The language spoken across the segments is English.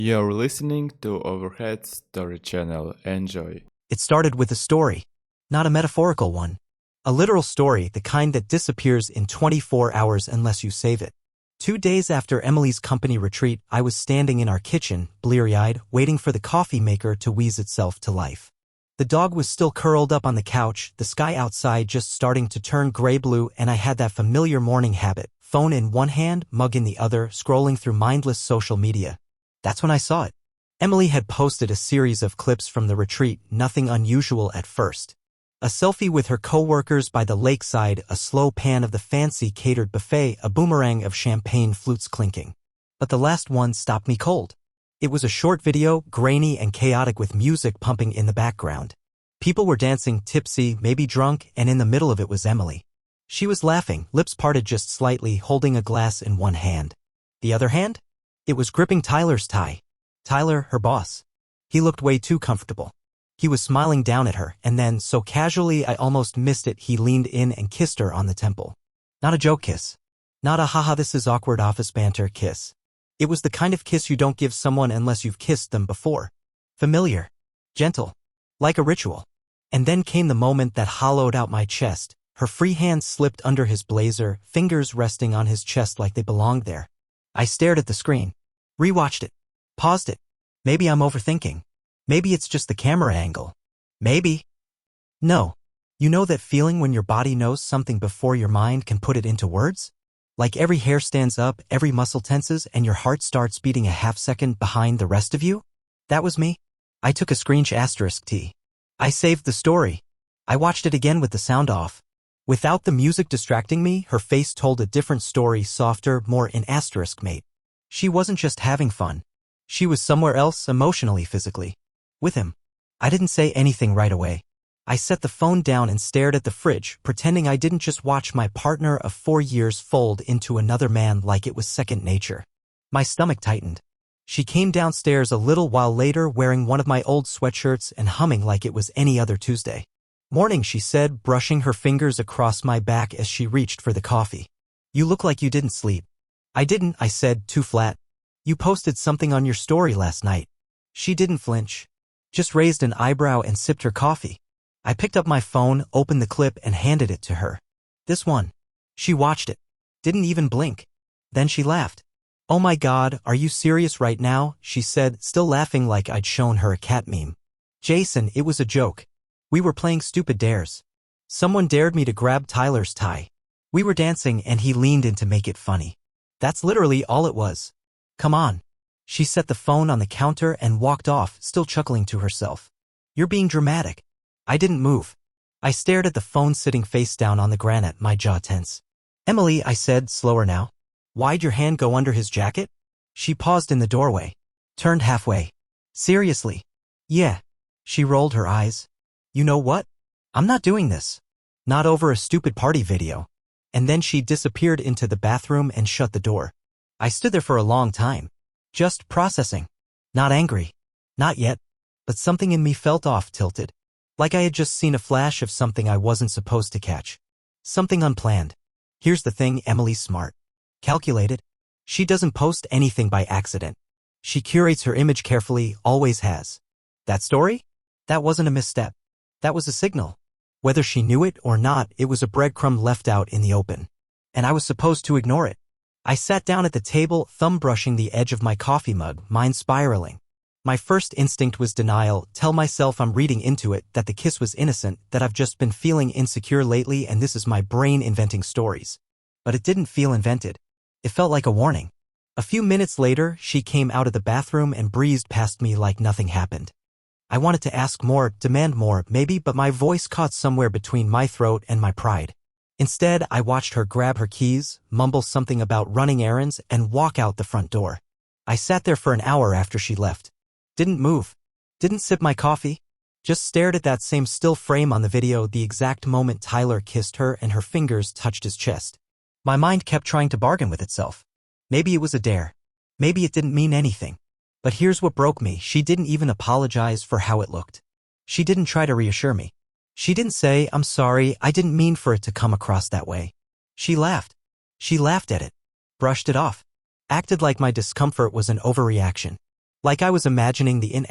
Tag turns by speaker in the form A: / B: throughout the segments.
A: You're listening to Overhead Story Channel. Enjoy.
B: It started with a story, not a metaphorical one. A literal story, the kind that disappears in 24 hours unless you save it. 2 days after Emily's company retreat, I was standing in our kitchen, bleary-eyed, waiting for the coffee maker to wheeze itself to life. The dog was still curled up on the couch, the sky outside just starting to turn gray-blue, and I had that familiar morning habit, phone in one hand, mug in the other, scrolling through mindless social media. That's when I saw it. Emily had posted a series of clips from the retreat, nothing unusual at first. A selfie with her co-workers by the lakeside, a slow pan of the fancy catered buffet, a boomerang of champagne flutes clinking. But the last one stopped me cold. It was a short video, grainy and chaotic with music pumping in the background. People were dancing, tipsy, maybe drunk, and in the middle of it was Emily. She was laughing, lips parted just slightly, holding a glass in one hand. The other hand? It was gripping Tyler's tie. Tyler, her boss. He looked way too comfortable. He was smiling down at her, and then, so casually I almost missed it, he leaned in and kissed her on the temple. Not a joke kiss. Not a haha this is awkward office banter kiss. It was the kind of kiss you don't give someone unless you've kissed them before. Familiar. Gentle. Like a ritual. And then came the moment that hollowed out my chest. Her free hand slipped under his blazer, fingers resting on his chest like they belonged there. I stared at the screen. Rewatched it. Paused it. Maybe I'm overthinking. Maybe it's just the camera angle. Maybe. No. You know that feeling when your body knows something before your mind can put it into words? Like every hair stands up, every muscle tenses, and your heart starts beating a half second behind the rest of you? That was me. I took a screenshot T. I saved the story. I watched it again with the sound off. Without the music distracting me, her face told a different story, softer, more in mate. She wasn't just having fun. She was somewhere else, emotionally, physically. With him. I didn't say anything right away. I set the phone down and stared at the fridge, pretending I didn't just watch my partner of 4 years fold into another man like it was second nature. My stomach tightened. She came downstairs a little while later wearing one of my old sweatshirts and humming like it was any other Tuesday. Morning, she said, brushing her fingers across my back as she reached for the coffee. You look like you didn't sleep. I didn't, I said, too flat. You posted something on your story last night. She didn't flinch. Just raised an eyebrow and sipped her coffee. I picked up my phone, opened the clip, and handed it to her. This one. She watched it. Didn't even blink. Then she laughed. Oh my God, are you serious right now? She said, still laughing like I'd shown her a cat meme. Jason, it was a joke. We were playing stupid dares. Someone dared me to grab Tyler's tie. We were dancing and he leaned in to make it funny. That's literally all it was. Come on. She set the phone on the counter and walked off, still chuckling to herself. You're being dramatic. I didn't move. I stared at the phone sitting face down on the granite, my jaw tense. Emily, I said, slower now. Why'd your hand go under his jacket? She paused in the doorway. Turned halfway. Seriously? Yeah. She rolled her eyes. You know what? I'm not doing this. Not over a stupid party video. And then she disappeared into the bathroom and shut the door. I stood there for a long time. Just processing. Not angry. Not yet. But something in me felt off, tilted. Like I had just seen a flash of something I wasn't supposed to catch. Something unplanned. Here's the thing, Emily's smart. Calculated. She doesn't post anything by accident. She curates her image carefully, always has. That story? That wasn't a misstep. That was a signal. Whether she knew it or not, it was a breadcrumb left out in the open. And I was supposed to ignore it. I sat down at the table, thumb brushing the edge of my coffee mug, mind spiraling. My first instinct was denial, tell myself I'm reading into it, that the kiss was innocent, that I've just been feeling insecure lately and this is my brain inventing stories. But it didn't feel invented. It felt like a warning. A few minutes later, she came out of the bathroom and breezed past me like nothing happened. I wanted to ask more, demand more, maybe, but my voice caught somewhere between my throat and my pride. Instead, I watched her grab her keys, mumble something about running errands, and walk out the front door. I sat there for an hour after she left. Didn't move. Didn't sip my coffee. Just stared at that same still frame on the video the exact moment Tyler kissed her and her fingers touched his chest. My mind kept trying to bargain with itself. Maybe it was a dare. Maybe it didn't mean anything. But here's what broke me, she didn't even apologize for how it looked. She didn't try to reassure me. She didn't say, I'm sorry, I didn't mean for it to come across that way. She laughed. She laughed at it. Brushed it off. Acted like my discomfort was an overreaction. Like I was imagining the in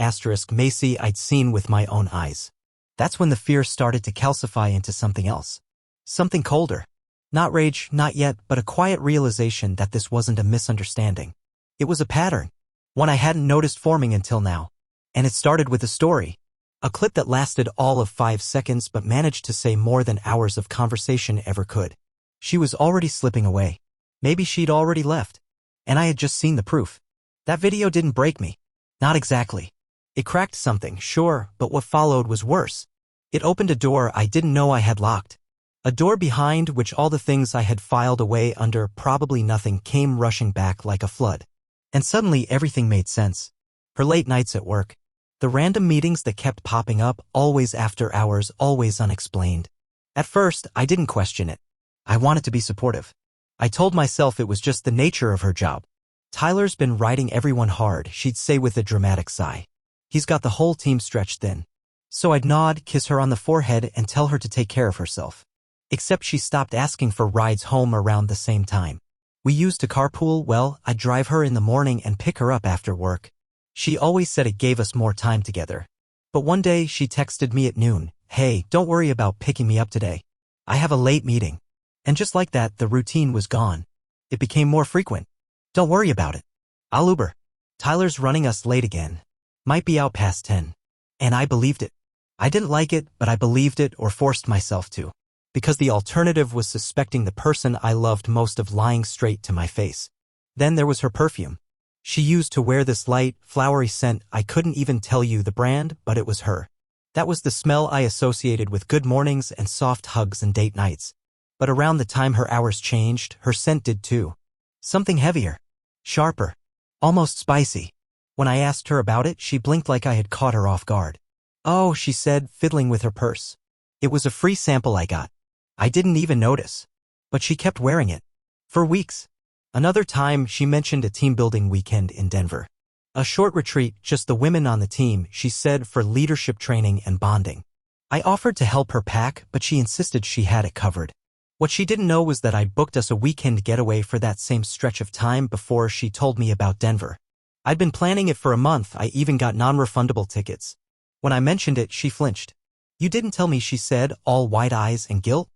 B: Macy I'd seen with my own eyes. That's when the fear started to calcify into something else. Something colder. Not rage, not yet, but a quiet realization that this wasn't a misunderstanding. It was a pattern. One I hadn't noticed forming until now. And it started with a story. A clip that lasted all of 5 seconds but managed to say more than hours of conversation ever could. She was already slipping away. Maybe she'd already left. And I had just seen the proof. That video didn't break me. Not exactly. It cracked something, sure, but what followed was worse. It opened a door I didn't know I had locked. A door behind which all the things I had filed away under probably nothing came rushing back like a flood. And suddenly everything made sense. Her late nights at work. The random meetings that kept popping up, always after hours, always unexplained. At first, I didn't question it. I wanted to be supportive. I told myself it was just the nature of her job. Tyler's been riding everyone hard, she'd say with a dramatic sigh. He's got the whole team stretched thin. So I'd nod, kiss her on the forehead, and tell her to take care of herself. Except she stopped asking for rides home around the same time. We used to carpool. Well, I'd drive her in the morning and pick her up after work. She always said it gave us more time together. But one day she texted me at noon, "Hey, don't worry about picking me up today. I have a late meeting." And just like that, the routine was gone. It became more frequent. "Don't worry about it. I'll Uber. Tyler's running us late again. Might be out past 10. And I believed it. I didn't like it, but I believed it or forced myself to. Because the alternative was suspecting the person I loved most of lying straight to my face. Then there was her perfume. She used to wear this light, flowery scent. I couldn't even tell you the brand, but it was her. That was the smell I associated with good mornings and soft hugs and date nights. But around the time her hours changed, her scent did too. Something heavier. Sharper. Almost spicy. When I asked her about it, she blinked like I had caught her off guard. "Oh," she said, fiddling with her purse. "It was a free sample I got. I didn't even notice." But she kept wearing it. For weeks. Another time, she mentioned a team-building weekend in Denver. A short retreat, just the women on the team, she said, for leadership training and bonding. I offered to help her pack, but she insisted she had it covered. What she didn't know was that I'd booked us a weekend getaway for that same stretch of time before she told me about Denver. I'd been planning it for a month. I even got non-refundable tickets. When I mentioned it, she flinched. "You didn't tell me," she said, all wide eyes and guilt.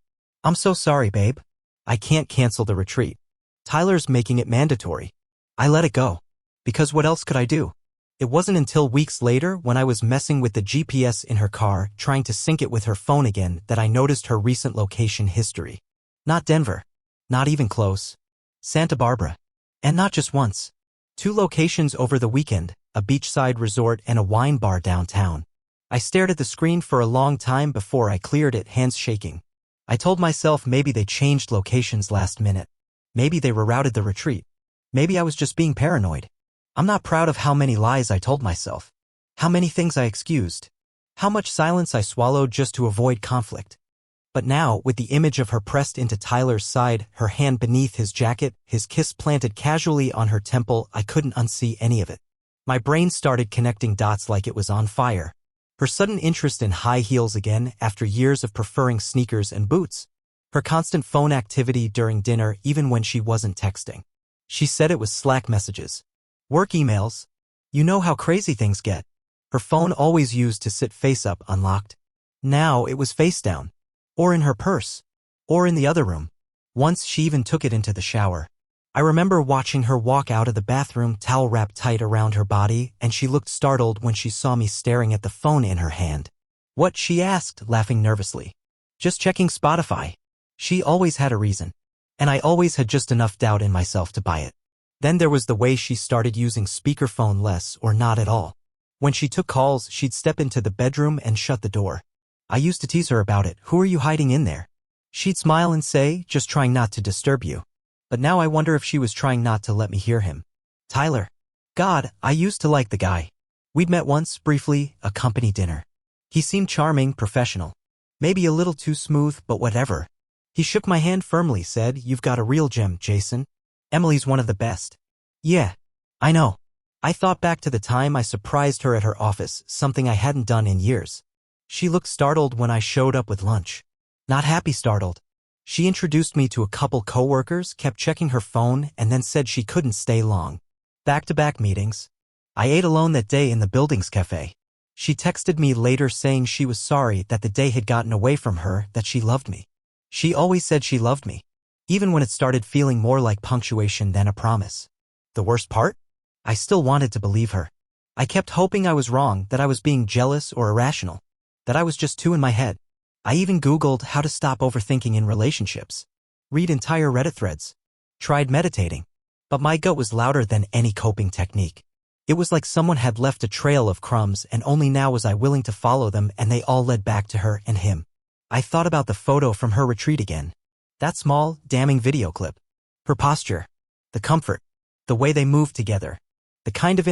B: "I'm so sorry, babe. I can't cancel the retreat. Tyler's making it mandatory." I let it go. Because what else could I do? It wasn't until weeks later, when I was messing with the GPS in her car, trying to sync it with her phone again, that I noticed her recent location history. Not Denver. Not even close. Santa Barbara. And not just once. 2 locations over the weekend, a beachside resort and a wine bar downtown. I stared at the screen for a long time before I cleared it, hands shaking. I told myself maybe they changed locations last minute. Maybe they rerouted the retreat. Maybe I was just being paranoid. I'm not proud of how many lies I told myself. How many things I excused. How much silence I swallowed just to avoid conflict. But now, with the image of her pressed into Tyler's side, her hand beneath his jacket, his kiss planted casually on her temple, I couldn't unsee any of it. My brain started connecting dots like it was on fire. Her sudden interest in high heels again after years of preferring sneakers and boots. Her constant phone activity during dinner even when she wasn't texting. She said it was Slack messages. Work emails. You know how crazy things get. Her phone always used to sit face up unlocked. Now it was face down. Or in her purse. Or in the other room. Once she even took it into the shower. I remember watching her walk out of the bathroom, towel wrapped tight around her body, and she looked startled when she saw me staring at the phone in her hand. "What?" she asked, laughing nervously. "Just checking Spotify." She always had a reason. And I always had just enough doubt in myself to buy it. Then there was the way she started using speakerphone less or not at all. When she took calls, she'd step into the bedroom and shut the door. I used to tease her about it. "Who are you hiding in there?" She'd smile and say, "Just trying not to disturb you." But now I wonder if she was trying not to let me hear him. Tyler. God, I used to like the guy. We'd met once, briefly, a company dinner. He seemed charming, professional. Maybe a little too smooth, but whatever. He shook my hand firmly, said, "You've got a real gem, Jason. Emily's one of the best." Yeah, I know. I thought back to the time I surprised her at her office, something I hadn't done in years. She looked startled when I showed up with lunch. Not happy startled. She introduced me to a couple coworkers, kept checking her phone, and then said she couldn't stay long. Back-to-back meetings. I ate alone that day in the building's cafe. She texted me later saying she was sorry that the day had gotten away from her, that she loved me. She always said she loved me, even when it started feeling more like punctuation than a promise. The worst part? I still wanted to believe her. I kept hoping I was wrong, that I was being jealous or irrational, that I was just too in my head. I even Googled how to stop overthinking in relationships. Read entire Reddit threads. Tried meditating. But my gut was louder than any coping technique. It was like someone had left a trail of crumbs and only now was I willing to follow them, and they all led back to her and him. I thought about the photo from her retreat again. That small, damning video clip. Her posture. The comfort. The way they moved together. The kind of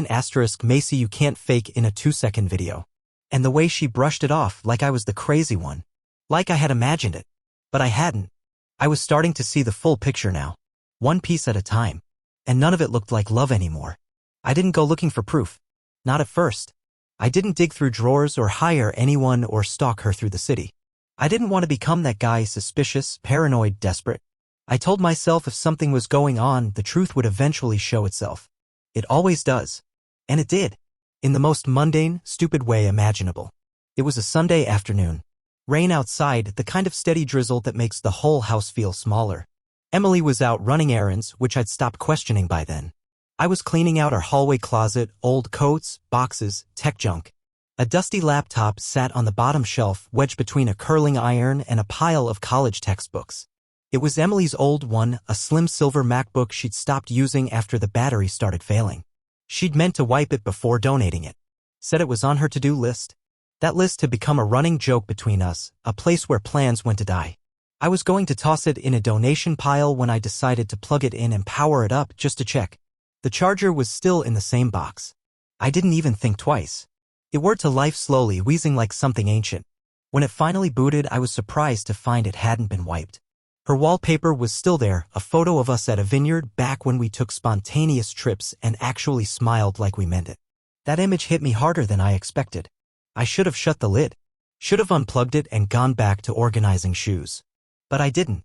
B: *Macy you can't fake in a 2-second video. And the way she brushed it off like I was the crazy one. Like I had imagined it. But I hadn't. I was starting to see the full picture now. One piece at a time. And none of it looked like love anymore. I didn't go looking for proof. Not at first. I didn't dig through drawers or hire anyone or stalk her through the city. I didn't want to become that guy, suspicious, paranoid, desperate. I told myself if something was going on, the truth would eventually show itself. It always does. And it did. In the most mundane, stupid way imaginable. It was a Sunday afternoon. Rain outside, the kind of steady drizzle that makes the whole house feel smaller. Emily was out running errands, which I'd stopped questioning by then. I was cleaning out our hallway closet, old coats, boxes, tech junk. A dusty laptop sat on the bottom shelf, wedged between a curling iron and a pile of college textbooks. It was Emily's old one, a slim silver MacBook she'd stopped using after the battery started failing. She'd meant to wipe it before donating it. Said it was on her to-do list. That list had become a running joke between us, a place where plans went to die. I was going to toss it in a donation pile when I decided to plug it in and power it up just to check. The charger was still in the same box. I didn't even think twice. It whirred to life slowly, wheezing like something ancient. When it finally booted, I was surprised to find it hadn't been wiped. Her wallpaper was still there, a photo of us at a vineyard back when we took spontaneous trips and actually smiled like we meant it. That image hit me harder than I expected. I should have shut the lid. Should have unplugged it and gone back to organizing shoes. But I didn't.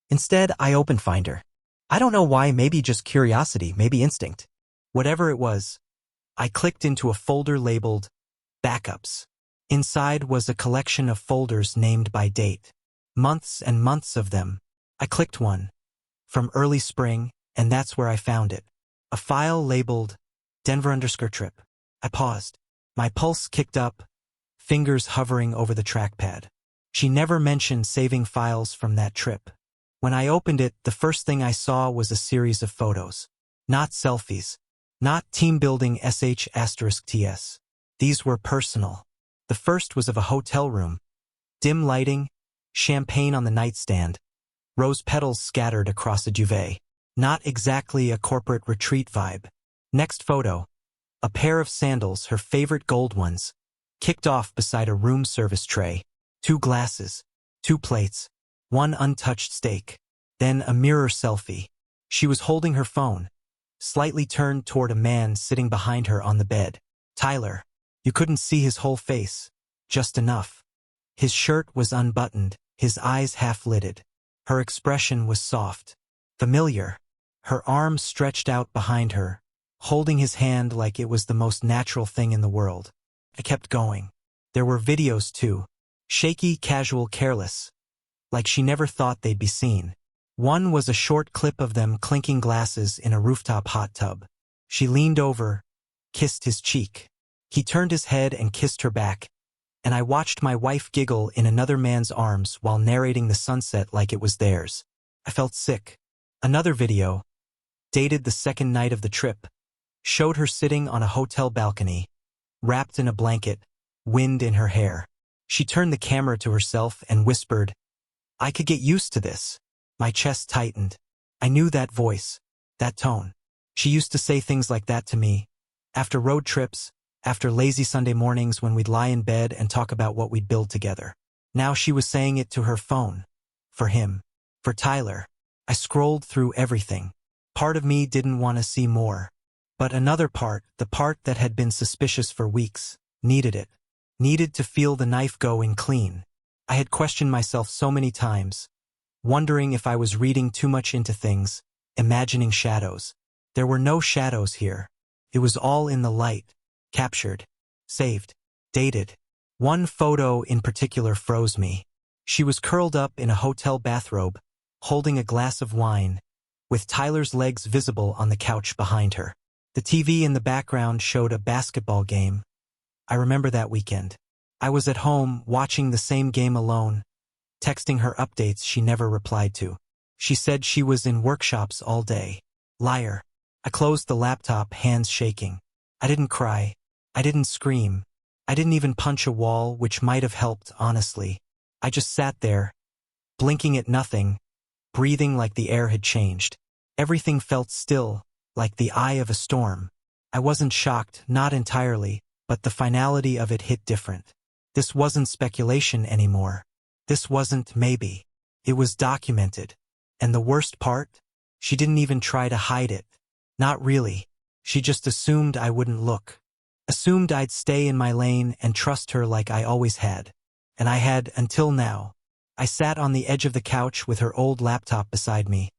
B: Instead, I opened Finder. I don't know why, maybe just curiosity, maybe instinct. Whatever it was, I clicked into a folder labeled Backups. Inside was a collection of folders named by date. Months and months of them. I clicked one. From early spring, and that's where I found it. A file labeled Denver_trip. I paused. My pulse kicked up, fingers hovering over the trackpad. She never mentioned saving files from that trip. When I opened it, the first thing I saw was a series of photos. Not selfies. Not team building *TS. These were personal. The first was of a hotel room. Dim lighting, champagne on the nightstand, rose petals scattered across a duvet. Not exactly a corporate retreat vibe. Next photo. A pair of sandals, her favorite gold ones, kicked off beside a room service tray. 2 glasses, 2 plates, 1 untouched steak. Then a mirror selfie. She was holding her phone, slightly turned toward a man sitting behind her on the bed. Tyler. You couldn't see his whole face. Just enough. His shirt was unbuttoned, his eyes half-lidded. Her expression was soft. Familiar. Her arms stretched out behind her, holding his hand like it was the most natural thing in the world. I kept going. There were videos too. Shaky, casual, careless. Like she never thought they'd be seen. One was a short clip of them clinking glasses in a rooftop hot tub. She leaned over, kissed his cheek. He turned his head and kissed her back, and I watched my wife giggle in another man's arms while narrating the sunset like it was theirs. I felt sick. Another video, dated the second night of the trip, showed her sitting on a hotel balcony, wrapped in a blanket, wind in her hair. She turned the camera to herself and whispered, "I could get used to this." My chest tightened. I knew that voice, that tone. She used to say things like that to me. After road trips, after lazy Sunday mornings when we'd lie in bed and talk about what we'd build together. Now she was saying it to her phone. For him. For Tyler. I scrolled through everything. Part of me didn't want to see more. But another part, the part that had been suspicious for weeks, needed it. Needed to feel the knife go in clean. I had questioned myself so many times, wondering if I was reading too much into things, imagining shadows. There were no shadows here. It was all in the light. Captured. Saved. Dated. One photo in particular froze me. She was curled up in a hotel bathrobe, holding a glass of wine, with Tyler's legs visible on the couch behind her. The TV in the background showed a basketball game. I remember that weekend. I was at home watching the same game alone, texting her updates she never replied to. She said she was in workshops all day. Liar. I closed the laptop, hands shaking. I didn't cry. I didn't scream. I didn't even punch a wall, which might have helped, honestly. I just sat there, blinking at nothing, breathing like the air had changed. Everything felt still, like the eye of a storm. I wasn't shocked, not entirely, but the finality of it hit different. This wasn't speculation anymore. This wasn't maybe. It was documented. And the worst part? She didn't even try to hide it. Not really. She just assumed I wouldn't look. Assumed I'd stay in my lane and trust her like I always had. And I had until now. I sat on the edge of the couch with her old laptop beside me,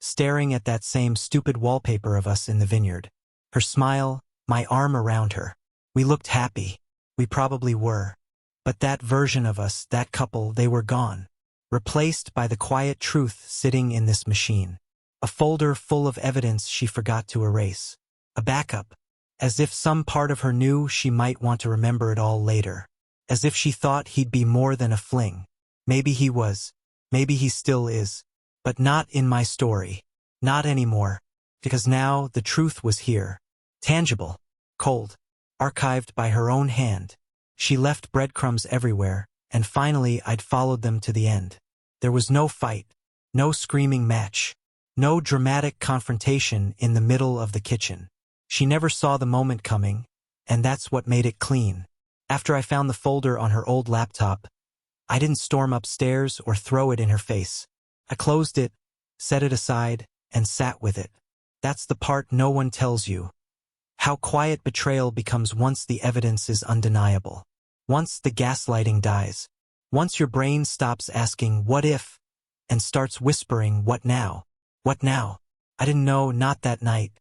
B: staring at that same stupid wallpaper of us in the vineyard. Her smile, my arm around her. We looked happy. We probably were. But that version of us, that couple, they were gone. Replaced by the quiet truth sitting in this machine. A folder full of evidence she forgot to erase. A backup. As if some part of her knew she might want to remember it all later. As if she thought he'd be more than a fling. Maybe he was. Maybe he still is. But not in my story. Not anymore. Because now the truth was here. Tangible. Cold. Archived by her own hand. She left breadcrumbs everywhere, and finally I'd followed them to the end. There was no fight. No screaming match. No dramatic confrontation in the middle of the kitchen. She never saw the moment coming, and that's what made it clean. After I found the folder on her old laptop, I didn't storm upstairs or throw it in her face. I closed it, set it aside, and sat with it. That's the part no one tells you. How quiet betrayal becomes once the evidence is undeniable. Once the gaslighting dies. Once your brain stops asking, what if? And starts whispering, what now? What now? I didn't know, not that night.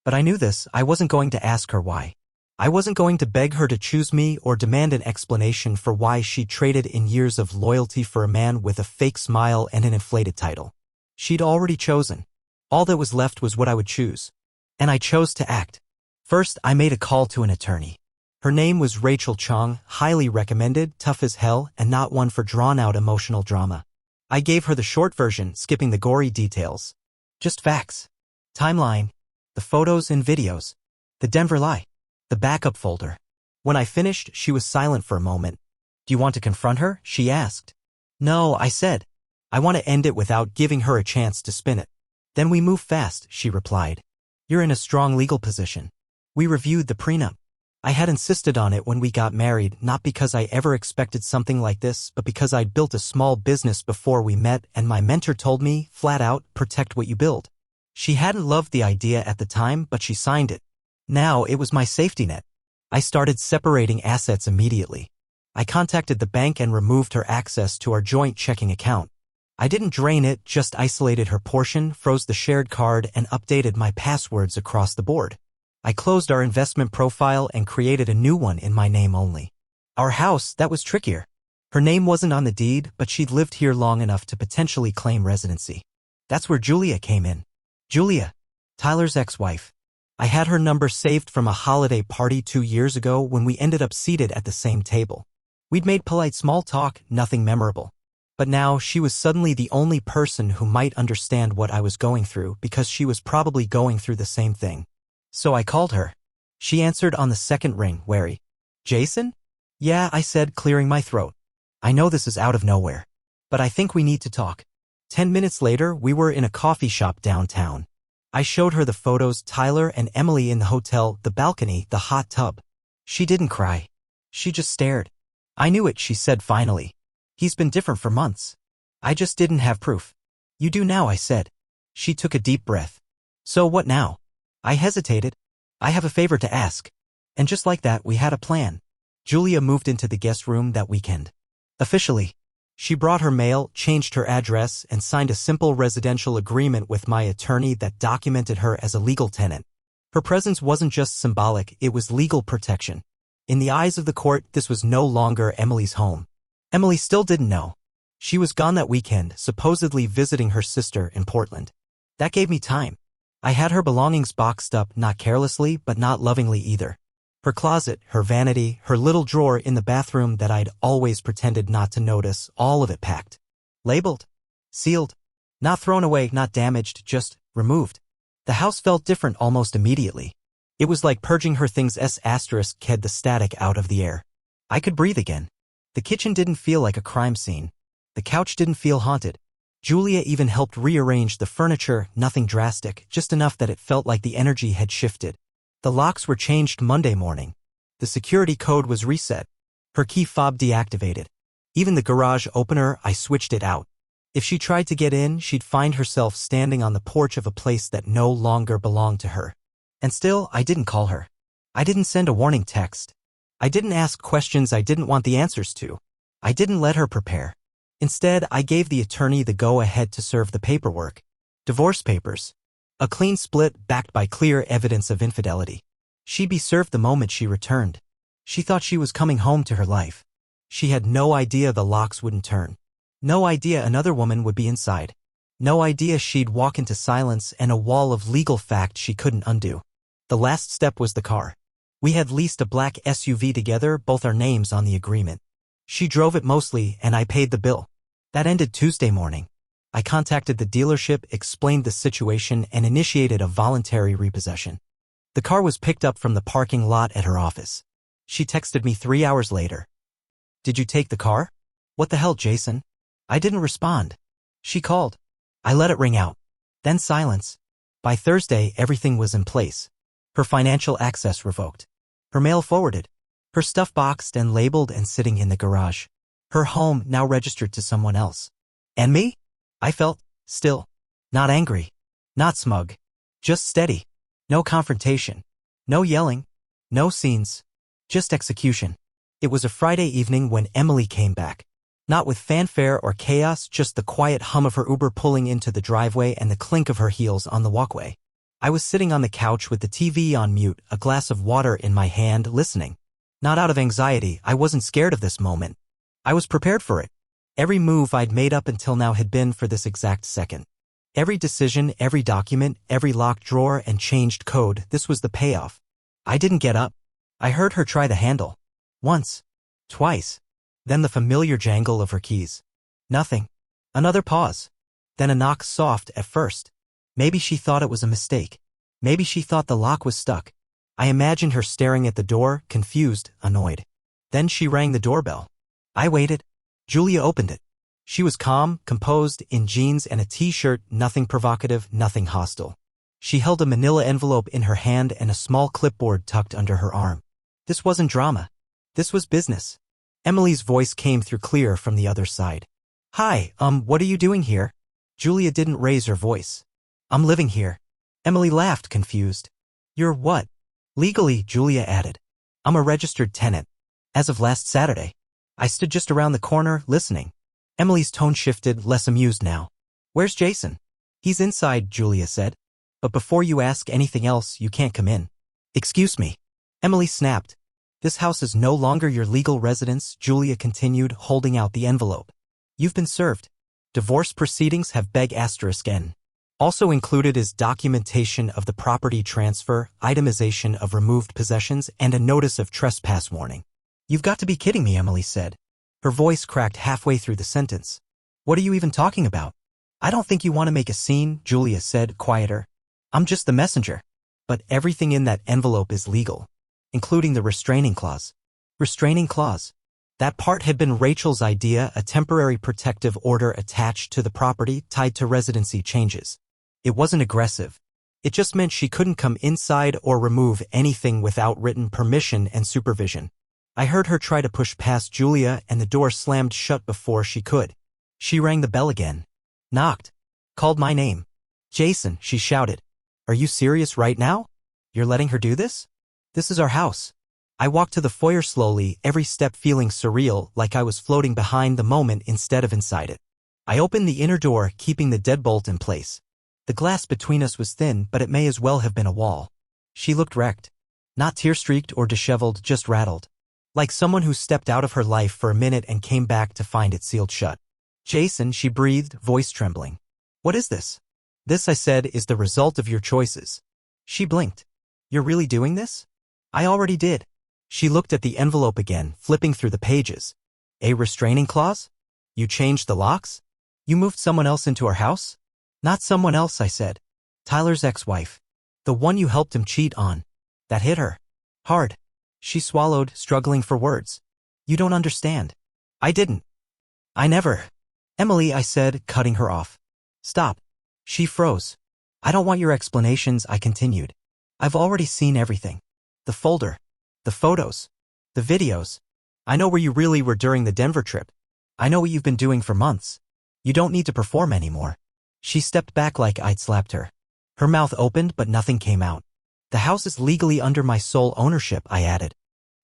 B: But I knew this. I wasn't going to ask her why. I wasn't going to beg her to choose me or demand an explanation for why she traded in years of loyalty for a man with a fake smile and an inflated title. She'd already chosen. All that was left was what I would choose. And I chose to act. First, I made a call to an attorney. Her name was Rachel Chong, highly recommended, tough as hell, and not one for drawn-out emotional drama. I gave her the short version, skipping the gory details. Just facts. Timeline. The photos and videos. The Denver lie. The backup folder. When I finished, she was silent for a moment. Do you want to confront her? She asked. No, I said. I want to end it without giving her a chance to spin it. Then we move fast, she replied. You're in a strong legal position. We reviewed the prenup. I had insisted on it when we got married, not because I ever expected something like this, but because I'd built a small business before we met, and my mentor told me, flat out, protect what you build. She hadn't loved the idea at the time, but she signed it. Now it was my safety net. I started separating assets immediately. I contacted the bank and removed her access to our joint checking account. I didn't drain it, just isolated her portion, froze the shared card, and updated my passwords across the board. I closed our investment profile and created a new one in my name only. Our house, that was trickier. Her name wasn't on the deed, but she'd lived here long enough to potentially claim residency. That's where Julia came in. Julia, Tyler's ex-wife. I had her number saved from a holiday party 2 years ago when we ended up seated at the same table. We'd made polite small talk, nothing memorable. But now she was suddenly the only person who might understand what I was going through because she was probably going through the same thing. So I called her. She answered on the second ring, wary. Jason? Yeah, I said, clearing my throat. I know this is out of nowhere. But I think we need to talk. 10 minutes later, we were in a coffee shop downtown. I showed her the photos, Tyler and Emily in the hotel, the balcony, the hot tub. She didn't cry. She just stared. I knew it, she said finally. He's been different for months. I just didn't have proof. You do now, I said. She took a deep breath. So what now? I hesitated. I have a favor to ask. And just like that, we had a plan. Julia moved into the guest room that weekend. Officially. She brought her mail, changed her address, and signed a simple residential agreement with my attorney that documented her as a legal tenant. Her presence wasn't just symbolic, it was legal protection. In the eyes of the court, this was no longer Emily's home. Emily still didn't know. She was gone that weekend, supposedly visiting her sister in Portland. That gave me time. I had her belongings boxed up, not carelessly, but not lovingly either. Her closet, her vanity, her little drawer in the bathroom that I'd always pretended not to notice, all of it packed. Labeled. Sealed. Not thrown away, not damaged, just removed. The house felt different almost immediately. It was like purging her things had the static out of the air. I could breathe again. The kitchen didn't feel like a crime scene. The couch didn't feel haunted. Julia even helped rearrange the furniture, nothing drastic, just enough that it felt like the energy had shifted. The locks were changed Monday morning. The security code was reset. Her key fob deactivated. Even the garage opener, I switched it out. If she tried to get in, she'd find herself standing on the porch of a place that no longer belonged to her. And still, I didn't call her. I didn't send a warning text. I didn't ask questions I didn't want the answers to. I didn't let her prepare. Instead, I gave the attorney the go-ahead to serve the paperwork. Divorce papers. A clean split backed by clear evidence of infidelity. She'd be served the moment she returned. She thought she was coming home to her life. She had no idea the locks wouldn't turn. No idea another woman would be inside. No idea she'd walk into silence and a wall of legal fact she couldn't undo. The last step was the car. We had leased a black SUV together, both our names on the agreement. She drove it mostly, and I paid the bill. That ended Tuesday morning. I contacted the dealership, explained the situation, and initiated a voluntary repossession. The car was picked up from the parking lot at her office. She texted me 3 hours later. "Did you take the car?" "What the hell, Jason?" I didn't respond. She called. I let it ring out. Then silence. By Thursday, everything was in place. Her financial access revoked. Her mail forwarded. Her stuff boxed and labeled and sitting in the garage. Her home now registered to someone else. And me? I felt still. Not angry. Not smug. Just steady. No confrontation. No yelling. No scenes. Just execution. It was a Friday evening when Emily came back. Not with fanfare or chaos, just the quiet hum of her Uber pulling into the driveway and the clink of her heels on the walkway. I was sitting on the couch with the TV on mute, a glass of water in my hand, listening. Not out of anxiety, I wasn't scared of this moment. I was prepared for it. Every move I'd made up until now had been for this exact second. Every decision, every document, every locked drawer and changed code, this was the payoff. I didn't get up. I heard her try the handle. Once. Twice. Then the familiar jangle of her keys. Nothing. Another pause. Then a knock, soft at first. Maybe she thought it was a mistake. Maybe she thought the lock was stuck. I imagined her staring at the door, confused, annoyed. Then she rang the doorbell. I waited. Julia opened it. She was calm, composed, in jeans and a t-shirt, nothing provocative, nothing hostile. She held a manila envelope in her hand and a small clipboard tucked under her arm. This wasn't drama. This was business. Emily's voice came through clear from the other side. "Hi, what are you doing here?" Julia didn't raise her voice. "I'm living here." Emily laughed, confused. "You're what?" "Legally," Julia added. "I'm a registered tenant. As of last Saturday." I stood just around the corner, listening. Emily's tone shifted, less amused now. "Where's Jason?" "He's inside," Julia said. "But before you ask anything else, you can't come in." "Excuse me." Emily snapped. "This house is no longer your legal residence," Julia continued, holding out the envelope. "You've been served. Divorce proceedings have *N. Also included is documentation of the property transfer, itemization of removed possessions, and a notice of trespass warning." "You've got to be kidding me," Emily said. Her voice cracked halfway through the sentence. "What are you even talking about?" "I don't think you want to make a scene," Julia said, quieter. "I'm just the messenger. But everything in that envelope is legal, including the restraining clause." Restraining clause. That part had been Rachel's idea, a temporary protective order attached to the property tied to residency changes. It wasn't aggressive. It just meant she couldn't come inside or remove anything without written permission and supervision. I heard her try to push past Julia and the door slammed shut before she could. She rang the bell again. Knocked. Called my name. "Jason," she shouted. "Are you serious right now? You're letting her do this? This is our house." I walked to the foyer slowly, every step feeling surreal, like I was floating behind the moment instead of inside it. I opened the inner door, keeping the deadbolt in place. The glass between us was thin, but it may as well have been a wall. She looked wrecked. Not tear-streaked or disheveled, just rattled. Like someone who stepped out of her life for a minute and came back to find it sealed shut. Jason, she breathed, voice trembling. What is this? This, I said, is the result of your choices. She blinked. You're really doing this? I already did. She looked at the envelope again, flipping through the pages. A restraining clause? You changed the locks? You moved someone else into our house? Not someone else, I said. Tyler's ex-wife. The one you helped him cheat on. That hit her. Hard. She swallowed, struggling for words. You don't understand. I didn't. I never. Emily, I said, cutting her off. Stop. She froze. I don't want your explanations, I continued. I've already seen everything. The folder. The photos. The videos. I know where you really were during the Denver trip. I know what you've been doing for months. You don't need to perform anymore. She stepped back like I'd slapped her. Her mouth opened, but nothing came out. The house is legally under my sole ownership, I added.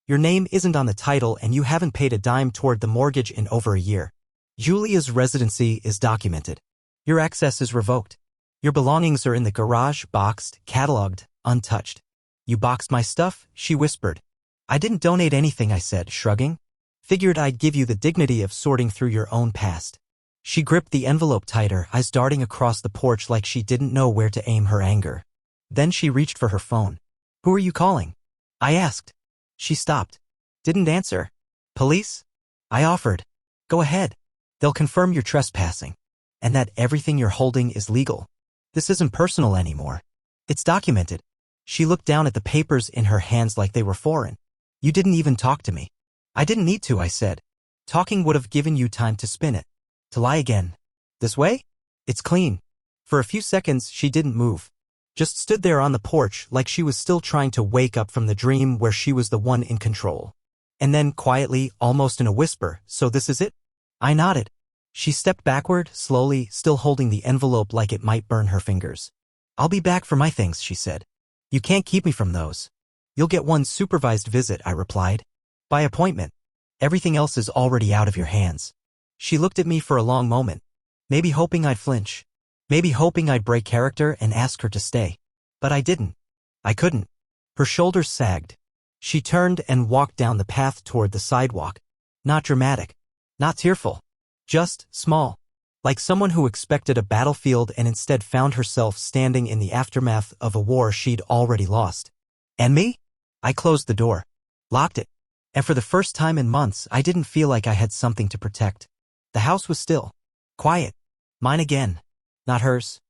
B: Your name isn't on the title and you haven't paid a dime toward the mortgage in over a year. Julia's residency is documented. Your access is revoked. Your belongings are in the garage, boxed, cataloged, untouched. You boxed my stuff, she whispered. I didn't donate anything, I said, shrugging. Figured I'd give you the dignity of sorting through your own past. She gripped the envelope tighter, eyes darting across the porch like she didn't know where to aim her anger. Then she reached for her phone. Who are you calling? I asked. She stopped. Didn't answer. Police? I offered. Go ahead. They'll confirm you're trespassing. And that everything you're holding is legal. This isn't personal anymore. It's documented. She looked down at the papers in her hands like they were foreign. You didn't even talk to me. I didn't need to, I said. Talking would have given you time to spin it. To lie again. This way? It's clean. For a few seconds, she didn't move. Just stood there on the porch like she was still trying to wake up from the dream where she was the one in control. And then, quietly, almost in a whisper, so this is it? I nodded. She stepped backward, slowly, still holding the envelope like it might burn her fingers. I'll be back for my things, she said. You can't keep me from those. You'll get one supervised visit, I replied. By appointment. Everything else is already out of your hands. She looked at me for a long moment, maybe hoping I'd flinch, maybe hoping I'd break character and ask her to stay. But I didn't. I couldn't. Her shoulders sagged. She turned and walked down the path toward the sidewalk. Not dramatic. Not tearful. Just small. Like someone who expected a battlefield and instead found herself standing in the aftermath of a war she'd already lost. And me? I closed the door. Locked it. And for the first time in months, I didn't feel like I had something to protect. The house was still. Quiet. Mine again. Not hers.